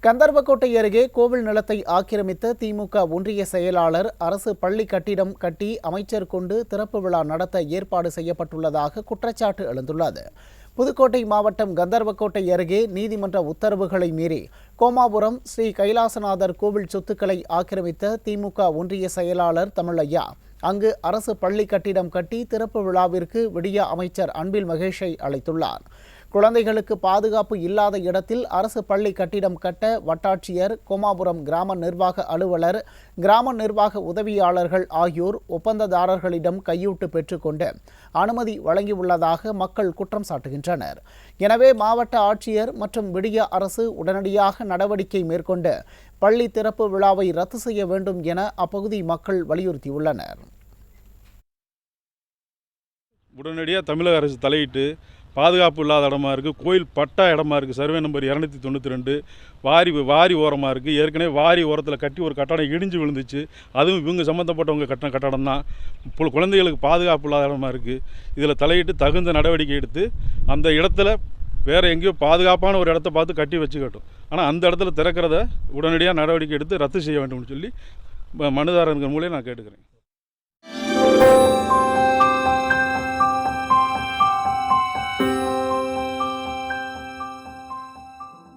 கந்தர்வக்கோட்டை அருகே கோவில் நிலத்தை ஆக்கிரமித்த திமுக ஒன்றிய செயலாளர் அரசு பள்ளி கட்டிடம் கட்டி அமைச்சர் கொண்டு திறப்பு விழா நடத்த ஏற்பாடு செய்யப்பட்டுள்ளதாக குற்றச்சாட்டு எழுந்துள்ளது. புதுக்கோட்டை மாவட்டம் கந்தர்வக்கோட்டை அருகே நீதிமன்ற உத்தரவுகளை மீறி கோமாபுரம் ஸ்ரீ கைலாசநாதர் கோவில் சொத்துக்களை ஆக்கிரமித்த திமுக ஒன்றிய செயலாளர் தமிழையா அங்கு அரசு பள்ளி கட்டிடம் கட்டி திறப்பு விழாவிற்கு விடிய அமைச்சர் அன்பில் மகேஷை அழைத்துள்ளார். குழந்தைகளுக்கு பாதுகாப்பு இல்லாத இடத்தில் அரசு பள்ளி கட்டிடம் கட்ட வட்டாட்சியர், கோமாபுரம் கிராம நிர்வாக அலுவலர், கிராம நிர்வாக உதவியாளர்கள் ஆகியோர் ஒப்பந்ததாரர்களிடம் கையூட்டு பெற்றுக்கொண்டு அனுமதி வழங்கியுள்ளதாக மக்கள் குற்றம் சாட்டுகின்றனர். எனவே மாவட்ட ஆட்சியர் மற்றும் விடிய அரசு உடனடியாக நடவடிக்கை மேற்கொண்டு பள்ளி திறப்பு விழாவை ரத்து செய்ய வேண்டும் என அப்பகுதி மக்கள் வலியுறுத்தியுள்ளனர். உடனடியாக தமிழக அரசு தலையிட்டு பாதுகாப்பு இல்லாத இடமா இருக்குது, கோயில் பட்டா இடமா இருக்குது, சர்வே நம்பர் 292 வாரி ஓரமாக இருக்குது. ஏற்கனவே வாரி ஓரத்தில் கட்டி ஒரு கட்டடம் இடிஞ்சு விழுந்துச்சு. அதுவும் இவங்க சம்மந்தப்பட்டவங்க கட்டின கட்டடம் தான். இப்போ குழந்தைகளுக்கு பாதுகாப்பு இல்லாத இடமா இருக்குது. இதில் தலையிட்டு தகுந்த நடவடிக்கை எடுத்து அந்த இடத்துல வேறு எங்கேயோ பாதுகாப்பான ஒரு இடத்த பார்த்து கட்டி வச்சுக்கட்டும். ஆனால் அந்த இடத்துல திறக்கிறத உடனடியாக நடவடிக்கை எடுத்து ரத்து செய்ய வேண்டும்னு சொல்லி மனுதாரர்கள் மூலம் நான் கேட்டுக்கிறேன்.